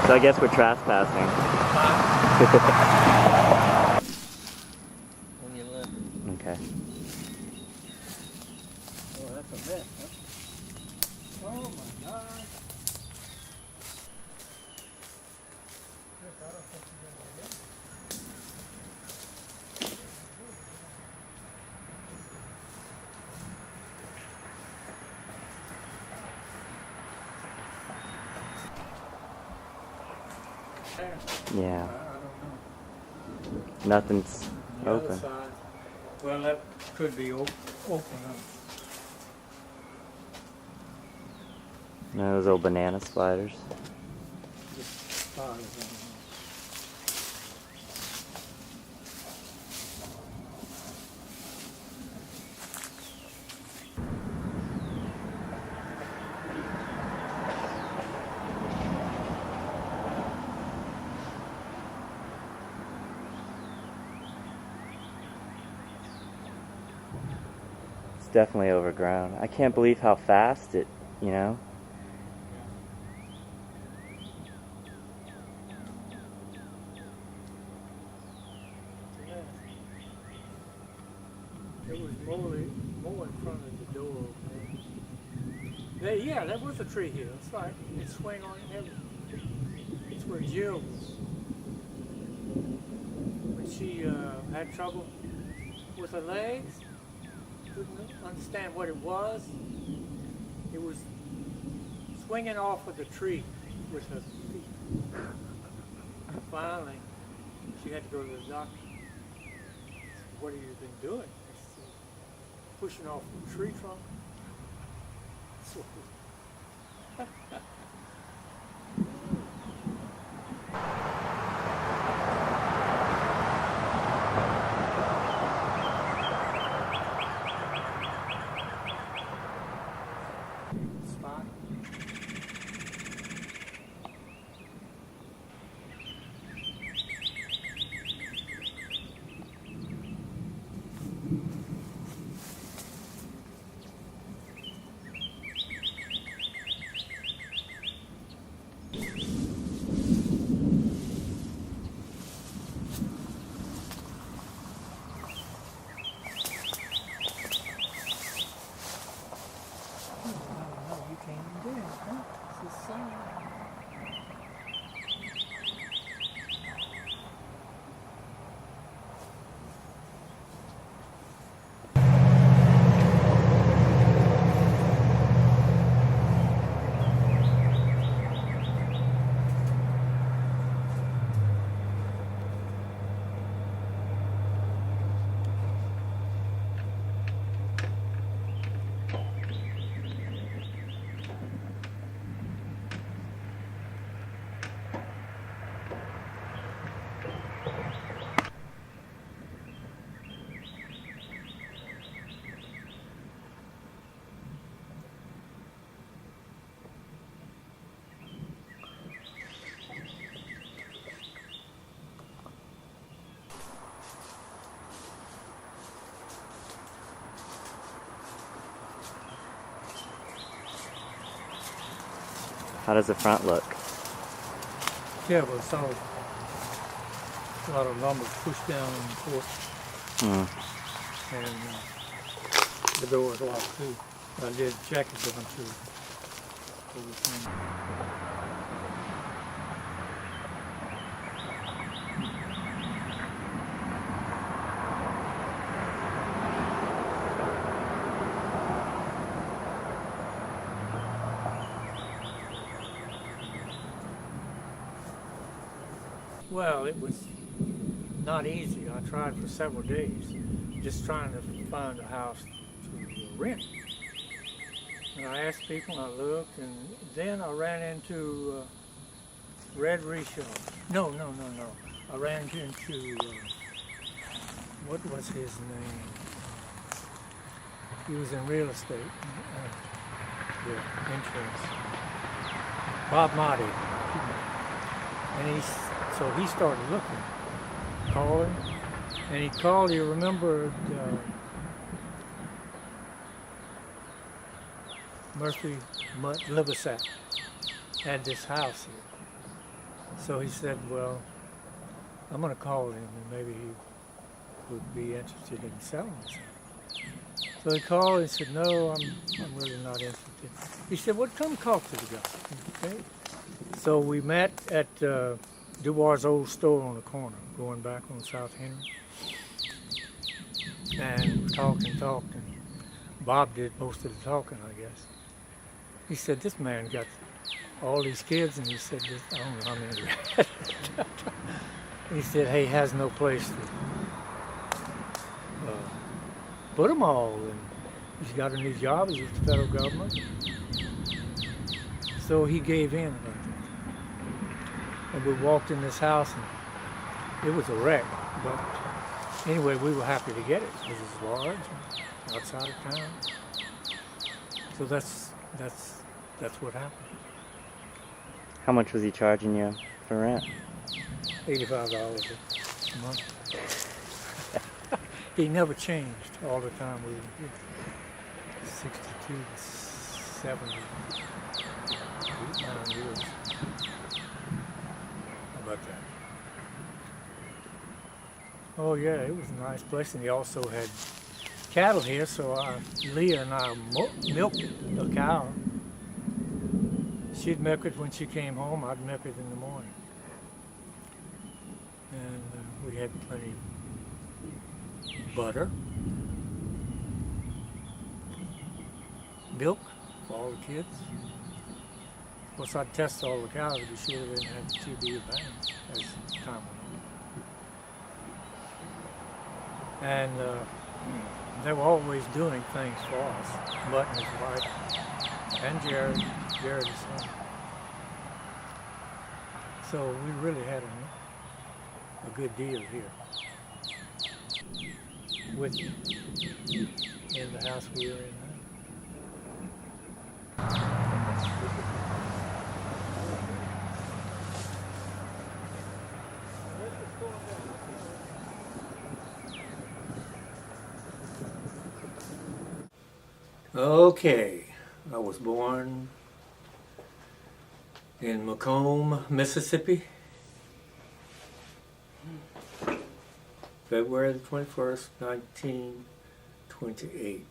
So I guess we're trespassing. When you look. Okay. Oh, that's a mess, huh? Oh my God. Yeah. I don't know. Nothing's The open. other side, well, that could be open. No, those old banana spiders. Just spiders on there. It's definitely overgrown. I can't believe how fast it, you know? It was more in front of the door. Yeah, there was a tree here. That's right. It swing on it. It's where Jill was. When she had trouble with her legs, couldn't understand what it was. It was swinging off of the tree with her feet. Finally, she had to go to the doctor. What have you been doing? Pushing off the tree trunk. So, spot. No, you can't even do it, huh? It's a sign. How does the front look? Yeah, but it's all a lot of lumber pushed down on the porch, and the door is locked too. I did check it going through. Well, it was not easy. I tried for several days, just trying to find a house to rent. And I asked people, I looked, and then I ran into Red Rishaw. No. I ran into, what was his name? He was in real estate, insurance. Bob Motti. And so he started looking, calling, and he called, he remembered Murphy Liversack had this house here. So he said, well, I'm going to call him and maybe he would be interested in selling something. So he called and said, no, I'm really not interested. He said, well, come talk to the guy. Okay. So we met at Dubois' old store on the corner, going back on South Henry. And we talked and talked, and Bob did most of the talking, I guess. He said, this man got all these kids, and he said, this, I don't know how many we had. He said, hey, he has no place to put them all, and he's got a new job, he's with the federal government. So he gave in about that. And we walked in this house, and it was a wreck, but anyway, we were happy to get it. It was large, and outside of town. So that's what happened. How much was he charging you for rent? $85 a month. He never changed all the time we were here. 62 to 70, 8, 9 years. How about that? Oh yeah, it was a nice place, and he also had cattle here, so Leah and I milked a cow. She'd milk it when she came home, I'd milk it in the morning. And we had plenty of butter, milk for all the kids. Of course, I'd test all the cows to be sure they didn't have TB or bangs as time went on. And they were always doing things for us. Mutt and his wife, and Jared his son. So we really had a good deal here. With in the house we were in now. Okay, I was born in Macomb, Mississippi, February the 21st, 1928.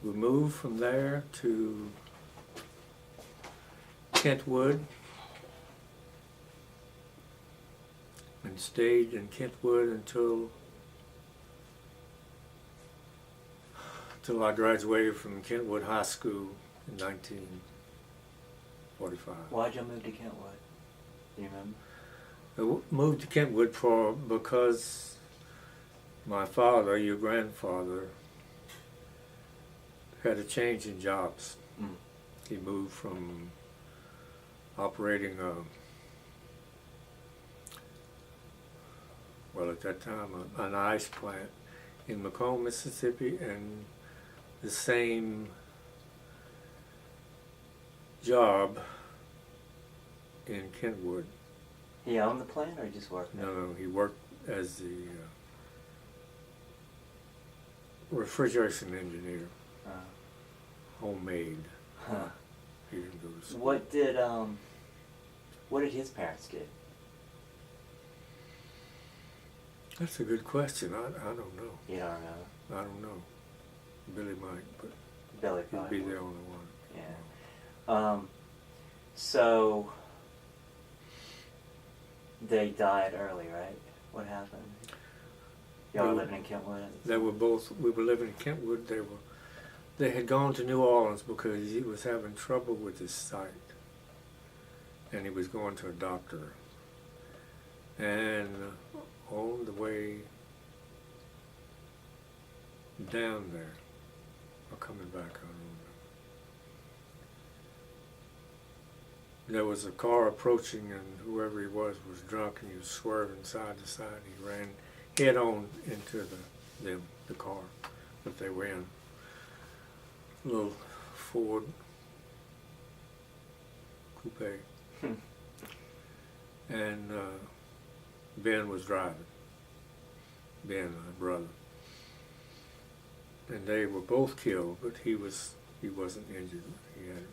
We moved from there to Kentwood and stayed in Kentwood until I graduated from Kentwood High School in 1945. Why'd you move to Kentwood? Do you remember? I moved to Kentwood because my father, your grandfather, had a change in jobs. Mm. He moved from operating well, at that time, an ice plant in Macomb, Mississippi, and the same job in Kentwood. He owned the plant, or he just worked there? No, he worked as the refrigeration engineer, homemade. Huh. He didn't go to school. What did his parents do? That's a good question. I don't know. You don't know. I don't know. Billy might, but Billy he'd probably be would. the only one. Yeah. So they died early, right? What happened? Y'all were living in Kentwood at the time? We were living in Kentwood. They had gone to New Orleans because he was having trouble with his sight. And he was going to a doctor. And on the way down there, or coming back, I don't know, there was a car approaching, and whoever he was drunk, and he was swerving side to side. He ran head on into the car that they were in, a little Ford coupe. And Ben was driving. Ben, my brother. And they were both killed, but he was he wasn't injured. He had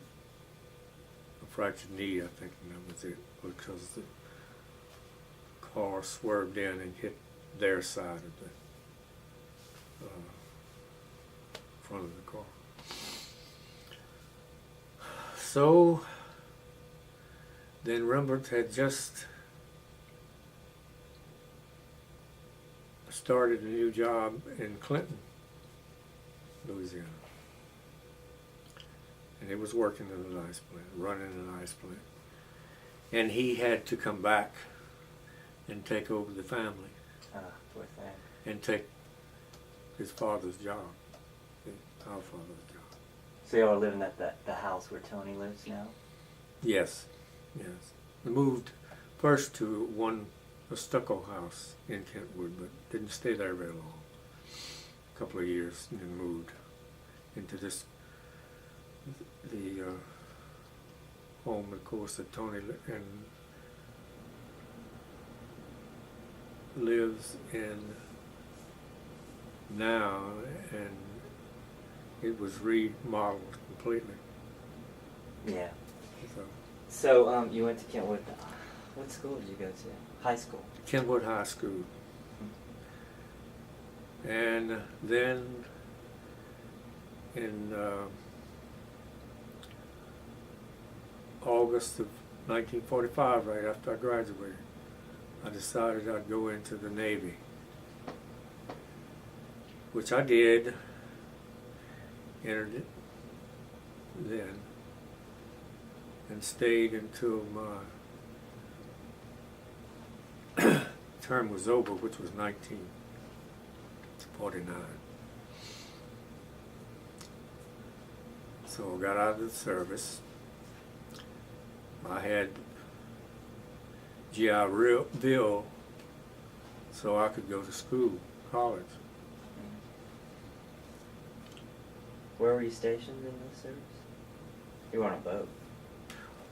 a fractured knee, I think, and that was it, because the car swerved in and hit their side of the front of the car. So then Rembrandt had just started a new job in Clinton, Louisiana. And he was working in an ice plant, running an ice plant. And he had to come back and take over the family Poor thing. and take his father's job, our father's job. So y'all are living at the house where Tony lives now? Yes, yes. We moved first to a stucco house in Kentwood, but didn't stay there very long. A couple of years, and then moved into the home, of course, that Tony lives in now, and it was remodeled completely. Yeah. So, So you went to Kentwood. What school did you go to? High school. Kentwood High School. And then in August of 1945, right after I graduated, I decided I'd go into the Navy, which I did, entered it then, and stayed until my term was over, which was 1949. So I got out of the service. I had GI Bill, so I could go to school, college. Where were you stationed in the service? You were on a boat.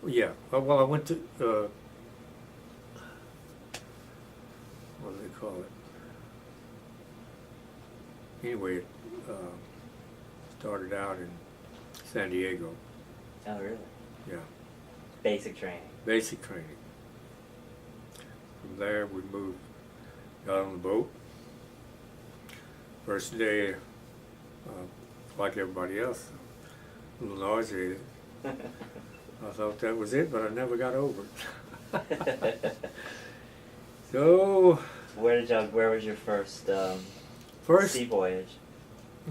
Yeah, well, I went to, what do they call it? Anyway, it started out in San Diego. Oh, really? Yeah, Basic training. basic training. From there, we moved, got on the boat. First day, like everybody else, a little nauseated. I thought that was it, but I never got over it. So, Where was your first sea voyage?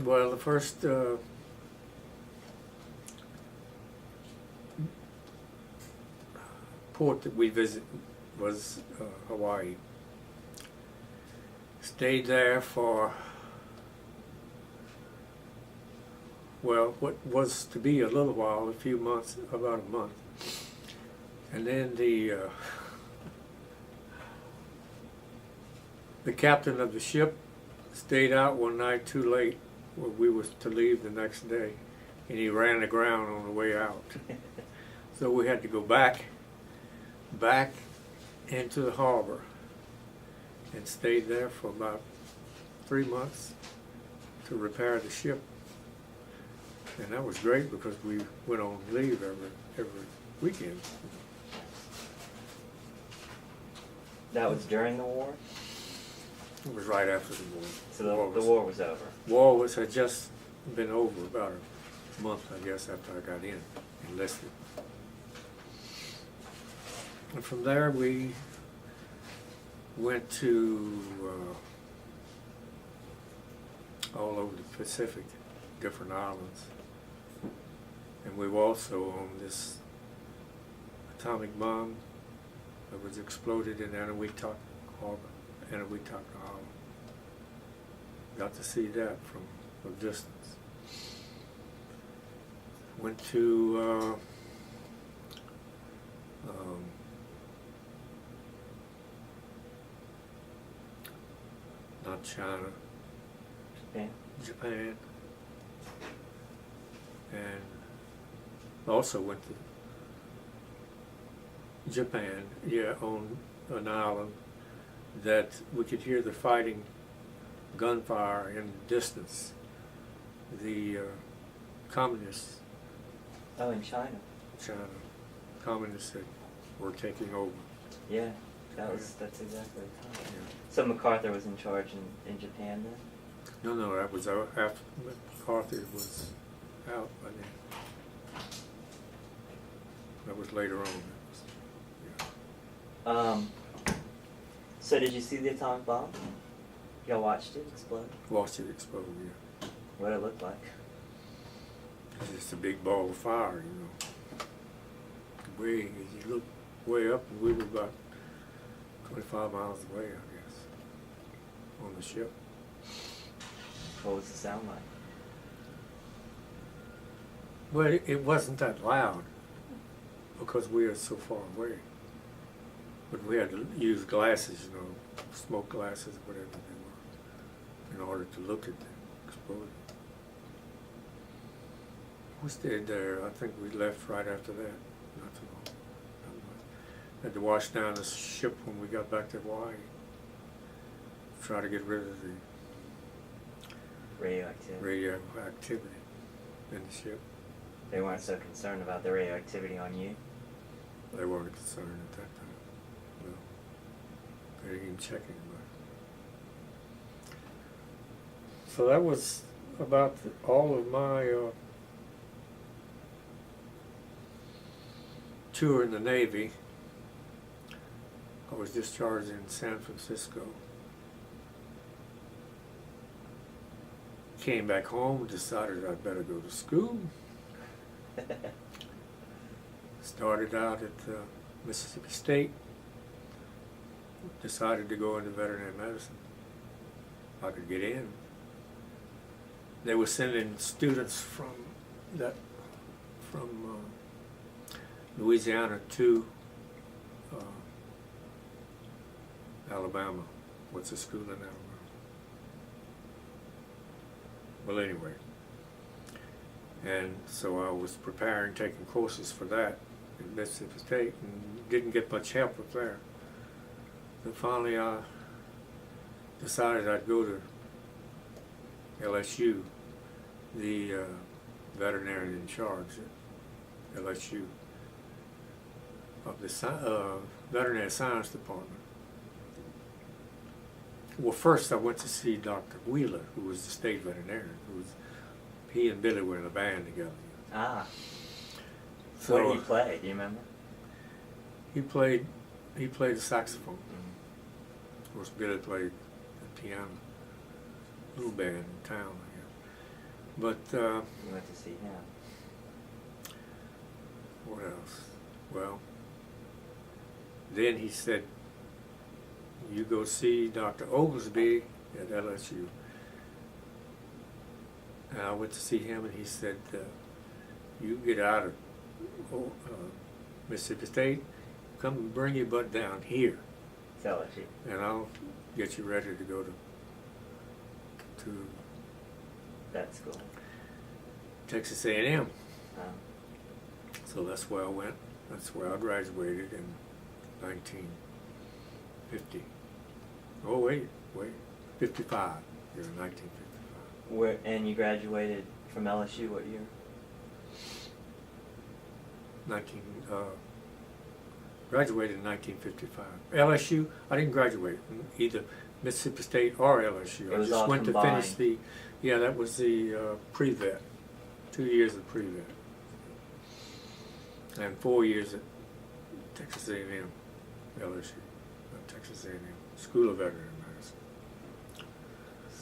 Well, the first port that we visited was Hawaii. Stayed there for, well, what was to be a little while, a few months, about a month. And then the captain of the ship stayed out one night too late. Well, we was to leave the next day, and he ran aground on the way out. So we had to go back into the harbor and stayed there for about 3 months to repair the ship. And that was great because we went on leave every weekend. That was during the war? It was right after the war. So the war was over. War had just been over about a month, I guess, after I got enlisted. And from there we went to all over the Pacific, different islands. And we were also on this atomic bomb that was exploded in Eniwetok Harbor, Eniwetok Island. Got to see that from a distance. Went to not China, Japan, and also went to Japan, on an island that we could hear the fighting, gunfire in the distance. The communists, Oh, in China. China, communists that were taking over. Yeah, that's exactly the time. Yeah. So MacArthur was in charge in Japan then? No, that was after MacArthur was out by then. That was later on. Yeah. So did you see the atomic bomb? Y'all watched it explode? Watched it explode, yeah. What it looked like? It's just a big ball of fire, you know. Way, as you look way up, and we were about 25 miles away, I guess, on the ship. What was the sound like? Well, it wasn't that loud because we were so far away. But we had to use glasses, you know, smoke glasses, whatever they were, in order to look at the explosion. We stayed there. I think we left right after that. Not too long. Not much. Had to wash down the ship when we got back to Hawaii. Try to get rid of the Radioactivity. radioactivity in the ship. They weren't so concerned about the radioactivity on you? They weren't concerned at that time. No. They didn't even check anybody. So that was about all of my tour in the Navy. I was discharged in San Francisco. Came back home, decided I'd better go to school. Started out at Mississippi State. Decided to go into veterinary medicine. I could get in. They were sending students from Louisiana to Alabama. What's the school in Alabama? Well, anyway. And so I was preparing, taking courses for that in Mississippi State, and didn't get much help up there. And finally I decided I'd go to LSU, the veterinarian in charge at LSU of the veterinary science department. Well, first I went to see Dr. Wheeler, who was the state veterinarian. He and Billy were in a band together. Ah. So What did he play? Do you remember? He played the saxophone. Of course, Billy played the piano. Little band in town, I guess. But You went to see him. what else? Well, then he said, "You go see Dr. Oglesby at LSU." And I went to see him, and he said, "You get out of Mississippi State, come and bring your butt down here, Tell it, and I'll get you ready to go to that school. Texas A&M." Um, So that's where I went. That's where I graduated in 1950. Oh, wait, 55. Yeah, 1955. and you graduated from LSU what year? Graduated in 1955. LSU, I didn't graduate either Mississippi State or LSU. It I was just all went combined. to finish that was the pre-vet. 2 years of pre-vet. And 4 years at Texas A&M, LSU, Texas A&M, School of Veterinary Medicine.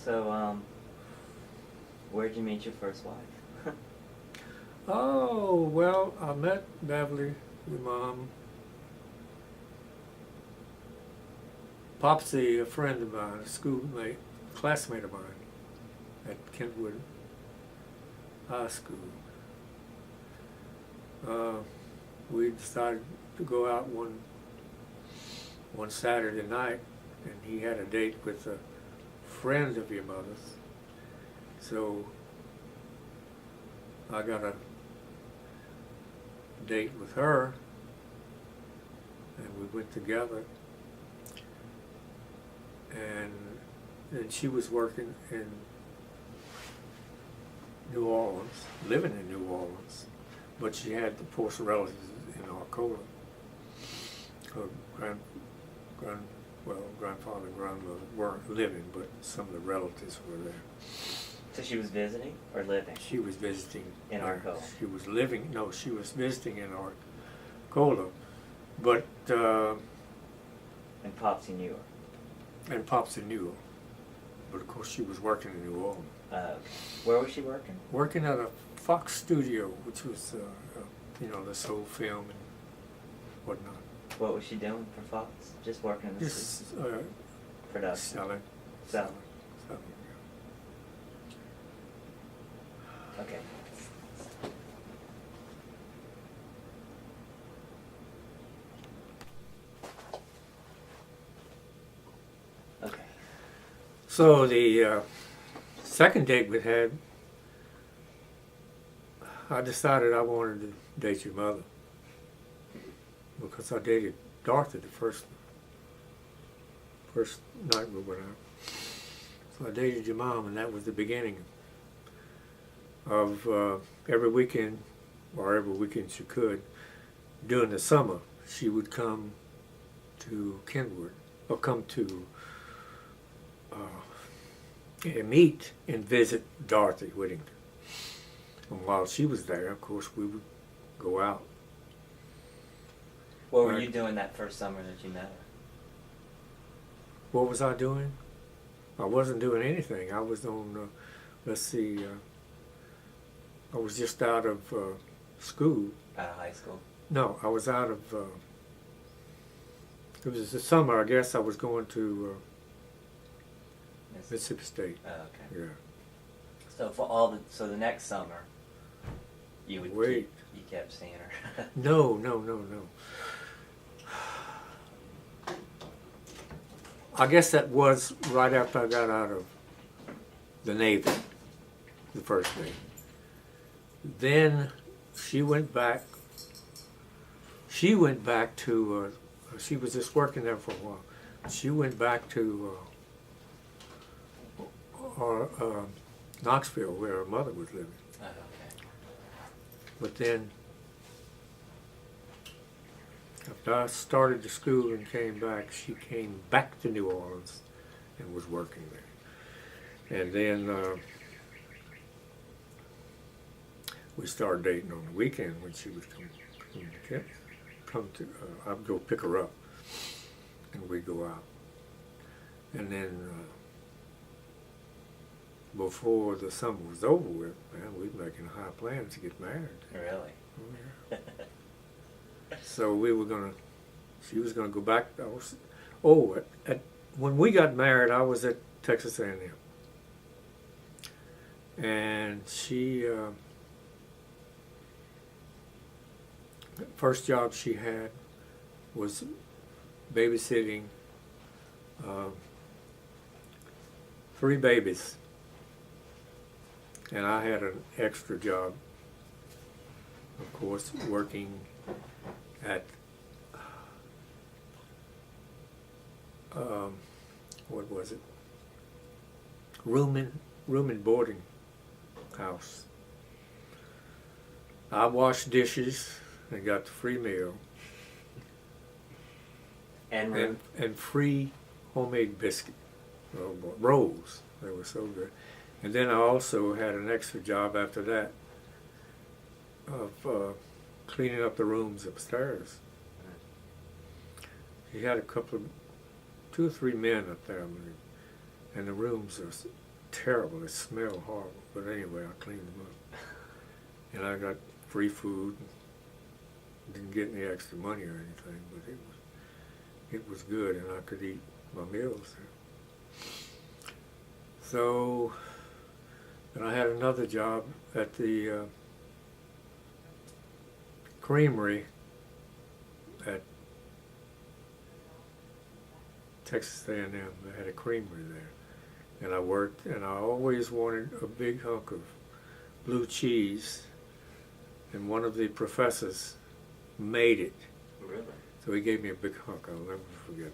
So, where'd you meet your first wife? Oh, well, I met Beverly, your mom. Popsy, a friend of mine, a schoolmate, classmate of mine at Kentwood High School. We decided to go out one Saturday night, and he had a date with a friend of your mother's. So I got a date with her, and we went together. And she was working in New Orleans, living in New Orleans, but she had, of course, relatives in Arcola. Her grandfather and grandmother weren't living, but some of the relatives were there. So she was visiting or living? She was visiting In there. Arcola. She was living. No, she was visiting in Arcola, but And Popsy knew her. and Popsy knew her. But of course, she was working in New Orleans. Okay. Where was she working? Working at a Fox studio, which was, this whole film and whatnot. What was she doing for Fox? Just working in the Just production. selling. Selling. Selling, Okay. Okay. So the second date we had, I decided I wanted to date your mother because I dated Dorothy the first night we went out. So I dated your mom, and that was the beginning of every weekend, or every weekend she could, during the summer, she would come to Kenwood, or come to meet and visit Dorothy Whittington. And while she was there, of course, we would go out. What were Right. you doing that first summer that you met her? What was I doing? I wasn't doing anything. I was on, I was just out of school. Out of high school? No, I was out of, it was the summer, I guess I was going to Mississippi State. Oh, okay. Yeah. So so the next summer, you would Wait. you kept seeing her. No. I guess that was right after I got out of the Navy, the first day. Then she went back. She went back to, she was just working there for a while. She went back to Knoxville, where her mother was living. Oh, okay. But then, after I started the school and came back, she came back to New Orleans and was working there. And then we started dating on the weekend when she would come to, I'd go pick her up and we'd go out. And then before the summer was over with, man, we were making high plans to get married. Really? Oh, yeah. So she was gonna go back. When we got married, I was at Texas A&M. And she, first job she had was babysitting 3 babies. And I had an extra job, of course, working at what was it? Room and boarding house. I washed dishes and got the free meal And and free homemade biscuit rolls. They were so good. And then I also had an extra job after that of cleaning up the rooms upstairs. He had 2 or 3 men up there, and the rooms are terrible. They smell horrible. But anyway, I cleaned them up, and I got free food. Didn't get any extra money or anything, but it was good, and I could eat my meals there. So, and I had another job at the creamery at Texas A&M. They had a creamery there. And I worked, and I always wanted a big hunk of blue cheese. And one of the professors made it. really? So he gave me a big hunk. I'll never forget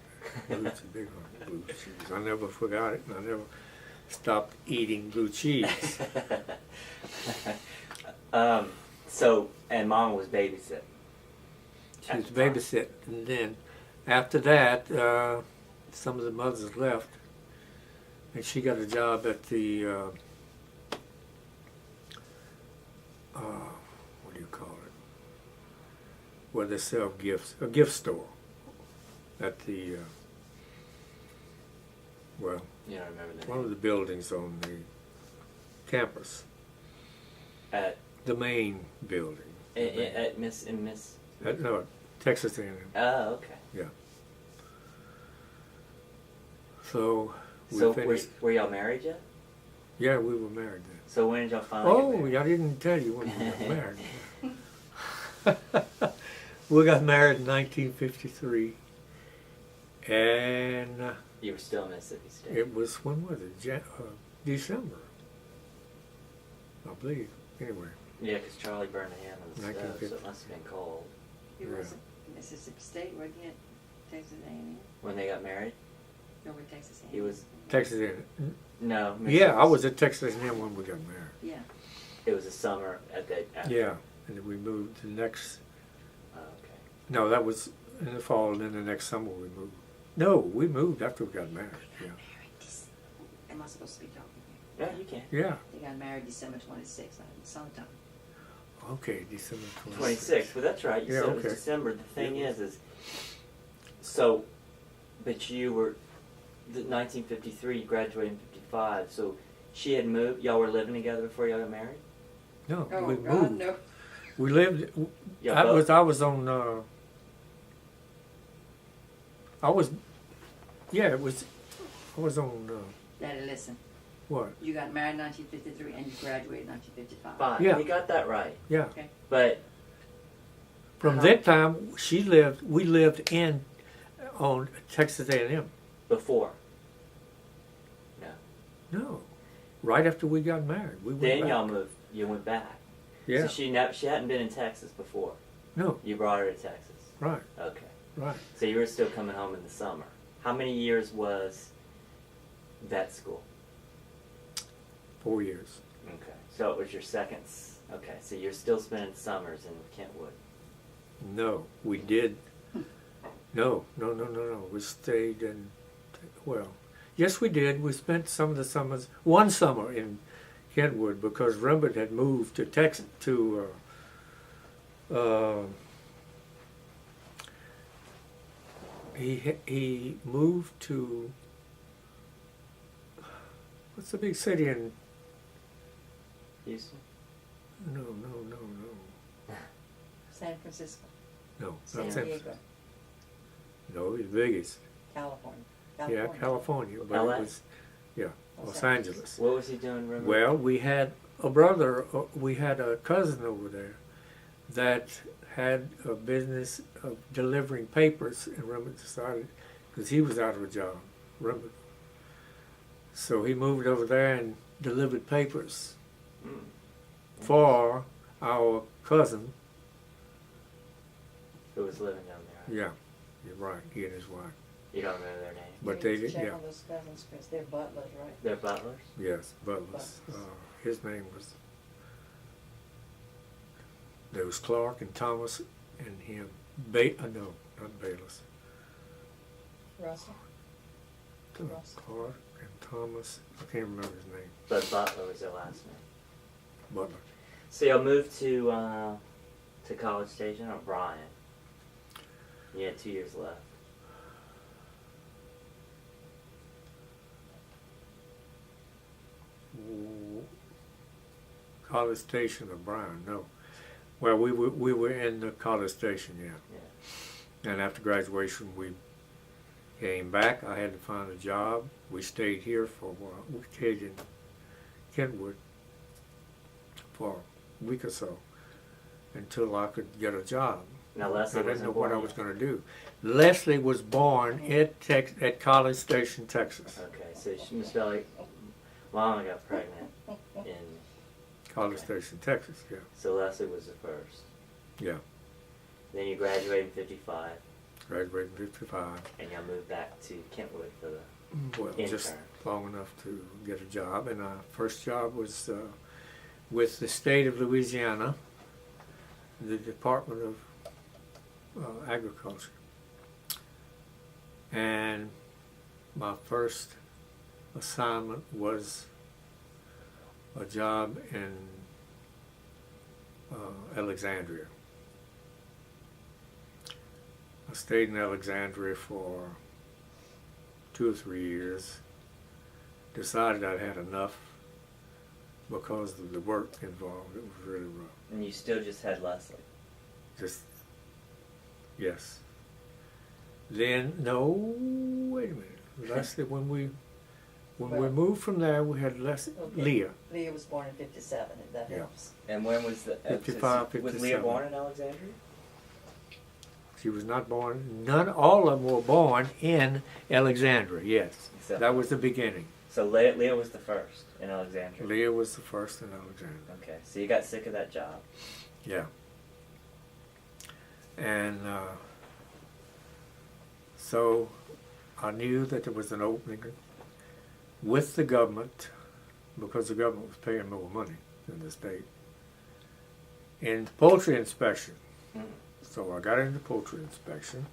that. Big hunk of blue cheese. I never forgot it, and stopped eating blue cheese. So, and Mom was babysitting. She was At the time. babysitting, and then after that, some of the mothers left, and she got a job at the what do you call it? Where they sell gifts, a gift store at the well, You don't remember the one of the buildings on the campus, At the main building. at Miss. No, Texas A&M. Oh, okay. Yeah. So we So finished. were y'all married yet? Yeah, we were married then. So when did y'all finally get Oh, married? I didn't tell you when we got married. We got married in 1953, and You were still in Mississippi State. it was, when was it? December, I believe. Anyway, Yeah, because Charlie burned a hand on the stove, so 1950. it must have been cold. You Yeah. was at Mississippi State, wasn't you at Texas A&M? When they got married? No, with Texas A&M. He was- Texas A&M. No. Yeah, I was at Texas A&M when we got married. Yeah. It was a summer at that. After. Yeah, and then we moved the next. Oh, okay. No, that was in the fall, and then the next summer we moved. No, we moved after we got married. Yeah. Am I supposed to be talking Yeah, you can. Yeah. They got married December 26th, summertime. Okay, December 26th. 26th. Well, that's right. You Yeah, said it was okay. December. The thing Yeah. is, so, but you were, 1953, you graduated in 55, so she had moved, y'all were living together before y'all got married? No, Oh, we God, moved. no. We lived. Y'all I both- was on. I was. Yeah, it was. I was on. Daddy, listen. What? You got married in 1953 and you graduated in 1955. Fine, Yeah. you got that right. Yeah. Okay. But, From How- that time, she lived. We lived in on Texas A&M. before, No, right after we got married, we went then back. y'all moved, you went back. Yeah. So she hadn't been in Texas before. No. You brought her to Texas. Right. Okay. Right. So you were still coming home in the summer. How many years was vet school? 4 years. Okay. So it was your second. Okay. So you're still spending summers in Kentwood. No, we did. No. We stayed in. Well, yes, we did. We spent some of the summers. One summer in Kentwood because Rembert had moved to Texas he moved to what's the big city in Houston. no San Francisco, not San San Diego, no, it's Vegas. California. Yeah, California, but LA? it was Los Los Angeles. What was he doing? Remember? Well, we had a brother, we had a cousin over there that had a business of delivering papers, and Rembert decided, because he was out of a job, Rembert. So he moved over there and delivered papers Mm. for our cousin. Who was living down there? Yeah, you're right, he and his wife. You don't remember their name? But You they need to did, check yeah, on those cousins, Chris. They're butlers, right? They're butlers. yes, Butlers. His name was, there was Clark and Thomas and him. No, not Bayless. Russell. Russell. Clark and Thomas. I can't remember his name. But Butler was their last name. Butler. So y'all moved to College Station or Bryan? You had 2 years left. College Station or Bryan? No. Well, we were in the College Station, yeah. Yeah. And after graduation, we came back. I had to find a job. We stayed here for a while. We stayed in Kentwood for a week or so until I could get a job. Now Leslie I didn't wasn't know what I born was yet. going to do. Leslie was born at College Station, Texas. Okay, so Miss Belly, Mama got pregnant in. College Station, Texas, yeah. So Leslie was the first. Yeah. Then you graduated in 55, Graduated in 55. and y'all moved back to Kentwood for the Well, intern. just long enough to get a job, and our first job was with the state of Louisiana, the Department of Agriculture. And my first assignment was a job in Alexandria. I stayed in Alexandria for 2 or 3 years. Decided I'd had enough because of the work involved. It was really rough. And you still just had Leslie. Just, yes. Then, no, wait a minute. Leslie, when we Well- moved from there, we had Leslie, Okay. Leah. Leah was born in 57, if that Yeah. helps. And when was the 55, was Leah 57. born in Alexandria? She was not born, all of them were born in Alexandria, yes. Except- That was the beginning. So Leah was the first in Alexandria. Leah was the first in Alexandria. Okay, so you got sick of that job. Yeah. And so I knew that there was an opening with the government, because the government was paying more money than the state, in poultry inspection. Mm. So I got into poultry inspection.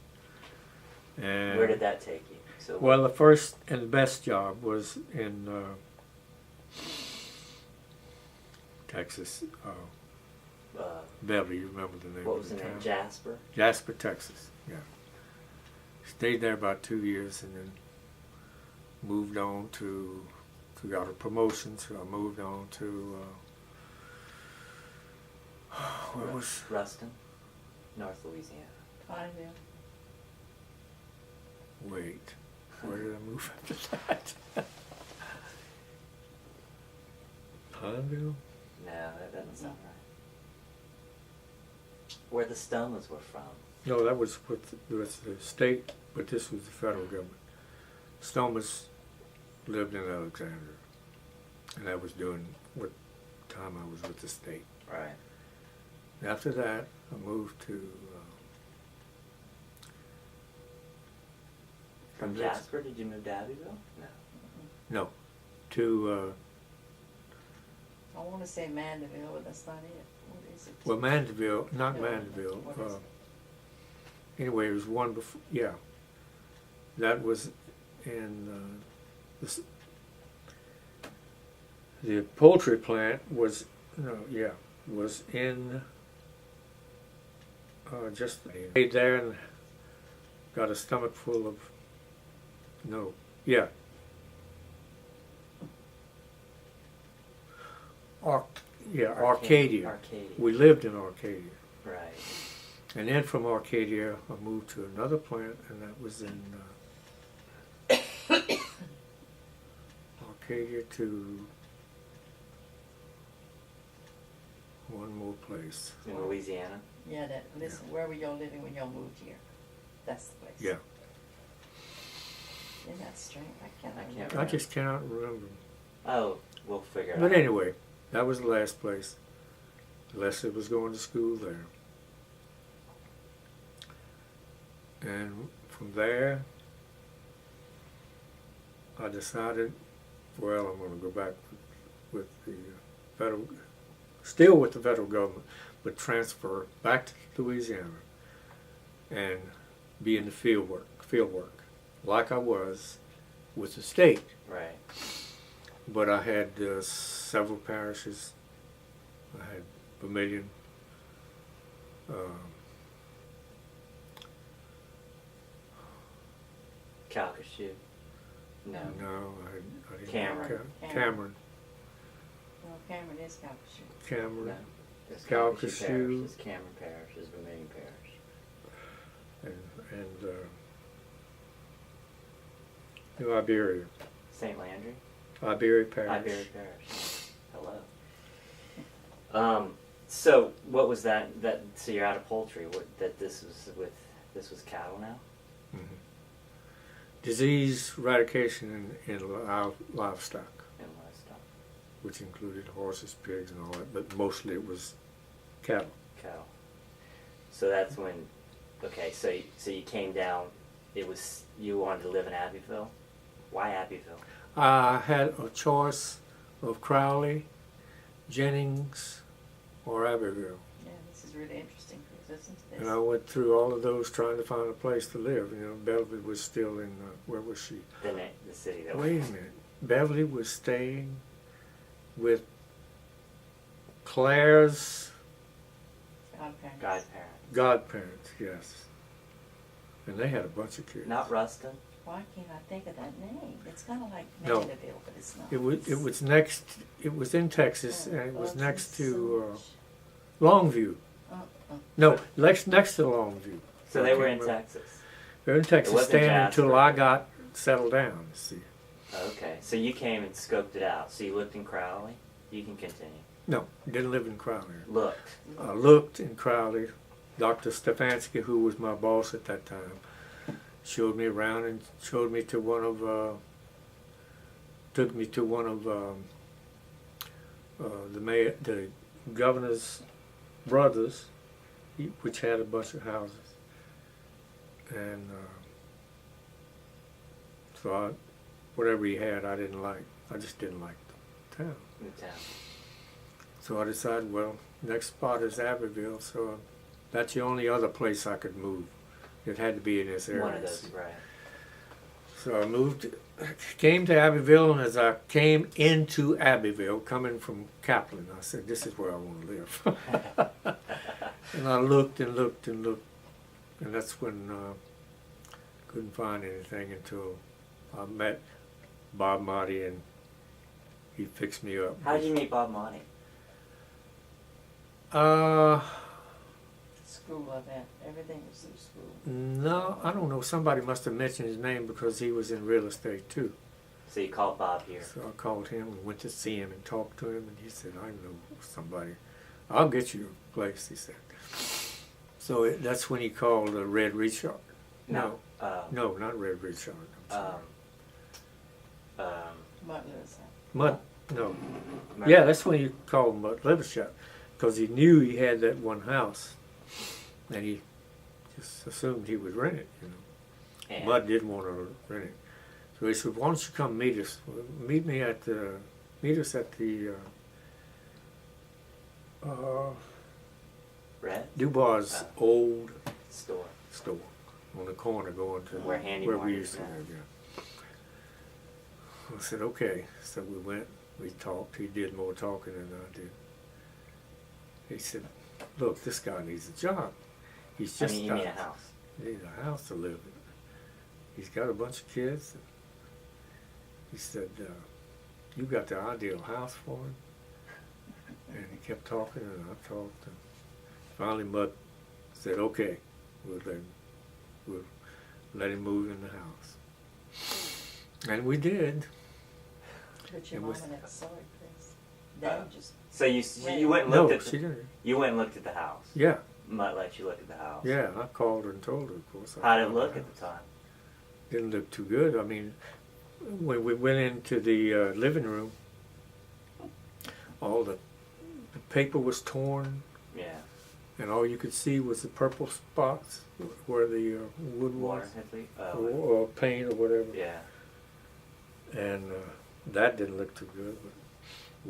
And Where did that take you? So well, the first and the best job was in Texas. Beverly, you remember the name what of was the the town? name? Jasper. Jasper, Texas. Yeah. Stayed there about 2 years and then moved on to got a promotion, so I moved on to where was Ruston, North Louisiana. Pineville. wait, where did I move after that? Pineville? No, that doesn't sound right. Where the Stomas were from. No, that was with the state, but this was the federal government. Stomas lived in Alexandria, and that was during what time I was with the state. Right. After that, I moved to From Jasper, did you move to Abbeville? No. no, to I want to say Mandeville, but that's not it. What is it? well, Mandeville, not No, Mandeville. what is it? Anyway, it was one before. Yeah, that was in the poultry plant was was in just stayed there and got a stomach full of Arcadia. Arcadia. We lived in Arcadia. Right. And then from Arcadia, I moved to another plant, and that was in Arcadia to one more place. In Louisiana. Yeah, listen, where were y'all living when y'all moved here? That's the place. Yeah, Isn't that strange? I can't I can't remember. I just cannot remember. Oh, we'll figure it But out. anyway, that was the last place. Leslie was going to school there. And from there, I decided, well, I'm going to go back with the federal, still with the federal government, but transfer back to Louisiana and be in the field work, like I was with the state. Right. But I had several parishes. I had Vermilion, Calcasieu. No. no, I didn't Cameron. Cameron. No, Cameron is Calcasieu. Cameron. No. Just Calcasieu. Parish, just Cameron Parish, is Vermilion Parish. and New Iberia. St. Landry. Iberia Parish. Iberia Parish. Hello. So what was that? So you're out of poultry. This was cattle now. Mhm. Disease eradication in livestock, And livestock. which included horses, pigs, and all that, but mostly it was cattle. Cattle. So that's when. Okay, so you came down. It was you wanted to live in Abbeville. Why Abbeville? I had a choice of Crowley, Jennings, or Abbeville. Yeah, this is really interesting, Chris. Listen to this. And I went through all of those trying to find a place to live. You know, Beverly was still in, where was she? The city that Wait a was. minute. Beverly was staying with Claire's Godparents. Godparents. godparents, yes. And they had a bunch of kids. Not Ruston. Why can't I think of that name? It's kind of like No. Mandeville, but it's not. It was next, it was in Texas, and it was Bugs next and to such. Longview. No, next to Longview. So I they were can't in remember. Texas. They were in Texas, wasn't staying Jasper. until I got settled down. See, Okay, so you came and scoped it out. So you looked in Crowley. You can continue. no, didn't live in Crowley. Looked. I looked in Crowley. Dr. Stefanski, who was my boss at that time, showed me around and showed me to one of, took me to one of the governor's brothers, which had a bunch of houses. And so whatever he had, I didn't like. I just didn't like the town. The town. So I decided, well, next spot is Abbeville, so that's the only other place I could move. It had to be in this area. One of those, right? So I moved, came to Abbeville, and as I came into Abbeville, coming from Kaplan, I said, this is where I want to live. And I looked and looked and looked, and that's when couldn't find anything until I met Bob Marty, and he fixed me up. How did you meet Bob Monty? School of that. Everything was through school. No, I don't know. Somebody must have mentioned his name because he was in real estate too. So you called Bob here. So I called him and went to see him and talked to him, and he said, I know somebody. I'll get you a place, he said. So that's when he called Red Richard. No, not Red Richard. I'm sorry. Martin Lewis. Mud, no. Yeah, that's when he called Mud Livershot, because he knew he had that one house, and he just assumed he would rent it, you know. And Mud didn't want to rent it. So he said, why don't you come meet us? Meet us at the Red Dubois' old store. store on the corner going to Where Handy we Martin used to is now. live, yeah. I said, okay. So we went, we talked. He did more talking than I did. He said, look, this guy needs a job. He's I just mean, you need a house. He needs a house to live in. He's got a bunch of kids. He said, you got the ideal house for him? And he kept talking, and I talked, and finally Mud said, okay, we'll let him move in the house. And we did. But your It mama was- never saw it, Chris. Dad just. So you went and No, looked at she didn't. you went and looked at the house. Yeah, Mutt let you look at the house. yeah, I called her and told her, of course. How did it look at the time? Didn't look too good. I mean, when we went into the living room, all the paper was torn, Yeah. and all you could see was the purple spots where the wood Water was, had leaked? or paint or whatever. Yeah. And that didn't look too good, but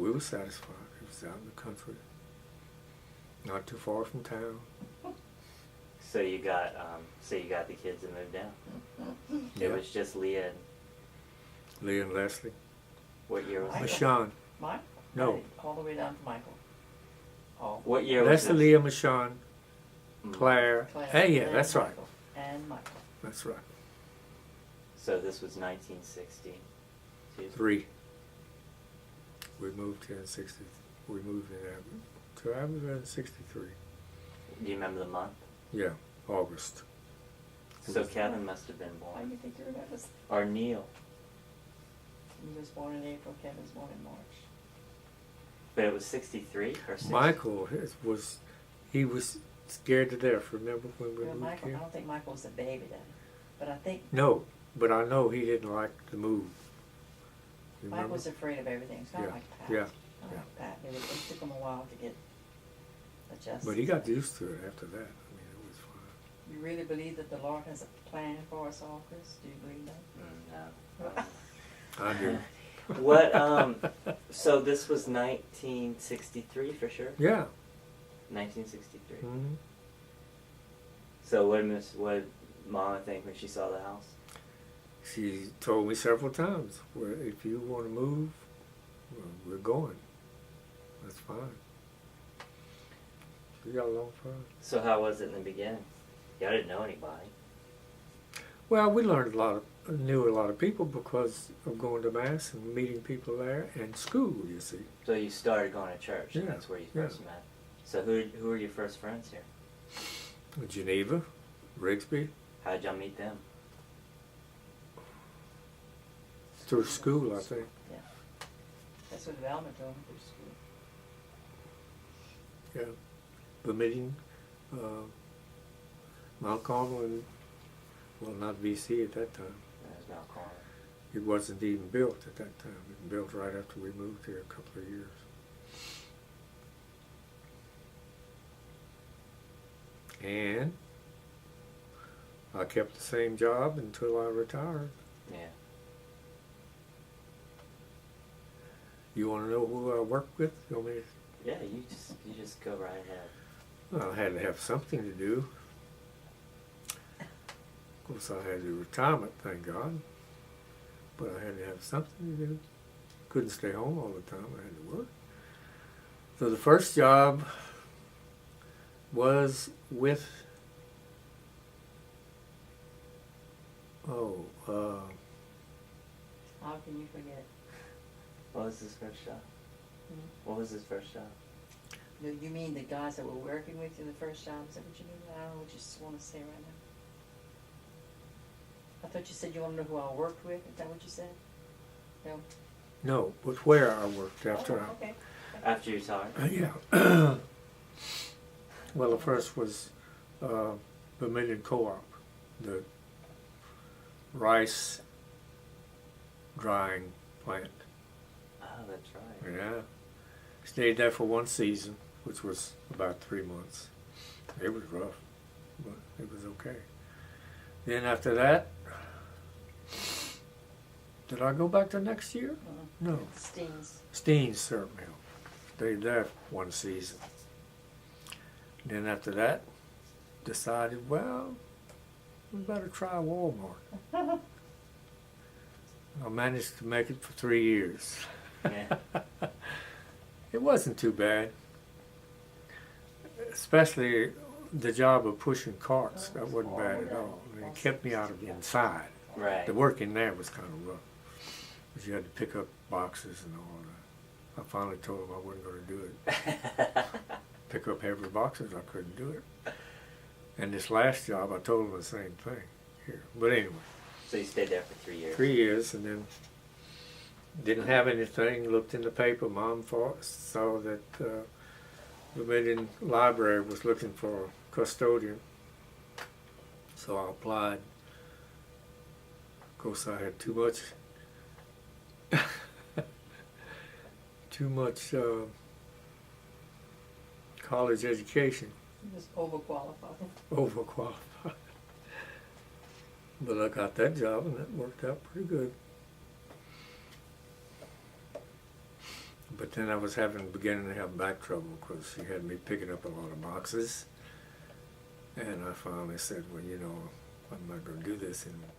we were satisfied. It was out in the country, not too far from town. So you got the kids that moved down. It Yeah. was just Leah. And Lee and Leslie. what year was Michael. it? Michonne. Michael? No. All the way down to Michael. All. What year was Leslie, this? Leah, Michonne, Mm. Claire. Claire, Hey, yeah, and that's right. Michael, And Michael. That's right. So this was 1960. 3. We moved here in 60. We moved in to Abbeville in 63. Do you remember the month? Yeah, August. So Kevin must have been Why do born. you think you remember? Or Neil. He was born in April, Kevin was born in March. But it was 63 or 60? Michael he was scared to death. Remember when we Well, moved Michael, I here? don't think Michael was a baby then. But I think No, but I know he didn't like the move. You Michael remember? was afraid of everything. It's kind of Yeah, like Pat. yeah, Kind of like Pat. It took him a while to get adjusted. But he got used to it after that. I mean, it was fine. You really believe that the Lord has a plan for us all, Chris? Do you believe that? No. I do. What? So this was 1963 for sure. Yeah. 1963. Hmm. So what did Mama think when she saw the house? She told me several times, well, if you want to move, well, we're going. That's fine. We got along fine. So how was it in the beginning? Y'all didn't know anybody. Well, we learned knew a lot of people because of going to mass and meeting people there and school, you see. So you started going to church, and Yeah, that's where you yeah. first met. So who were your first friends here? Geneva, Rigsby, How did y'all meet them? through school, I think. Yeah. That's what Velma told me through school. Yeah. The meeting, Mount Carmel and, well, not VC at that time. That was Mount Carmel. It wasn't even built at that time. It was built right after we moved here a couple of years. And I kept the same job until I retired. Yeah. You want to know who I worked with? You want me to? Yeah, you just go right ahead. Well, I had to have something to do. Of course, I had the retirement, thank God. But I had to have something to do. Couldn't stay home all the time. I had to work. So the first job was with, How can you forget? What was his first job? What was his first job? No, you mean the guys that were working with you the first job? Is that what you mean? I don't know what you want to say right now. I thought you said you want to know who I worked with. Is that what you said? No. no, but where I worked after Oh, okay. After you retired? Yeah. Well, the first was Vermilion Co-op, the rice drying plant. Oh, that's right. Yeah. Stayed there for one season, which was about 3 months. It was rough, but it was okay. Then after that, did I go back the next year? No. Steen's syrup mill. Stayed there one season. Then after that, decided, well, we better try Walmart. I managed to make it for 3 years. Yeah. It wasn't too bad. Especially the job of pushing carts. That wasn't bad at all. I mean, it kept me out of the inside. Right. The work in there was kind of rough. Because you had to pick up boxes and all that. I finally told them I wasn't going to do it. Pick up heavy boxes, I couldn't do it. And this last job, I told them the same thing here. But anyway, So you stayed there for 3 years. 3 years, and then didn't have anything. Looked in the paper. Mom saw that the Dominion Library was looking for a custodian, so I applied. Of course, I had too much college education. You was overqualified. Overqualified. But I got that job, and that worked out pretty good. But then I was beginning to have back trouble because she had me picking up a lot of boxes. And I finally said, well, you know, I'm not going to do this anymore.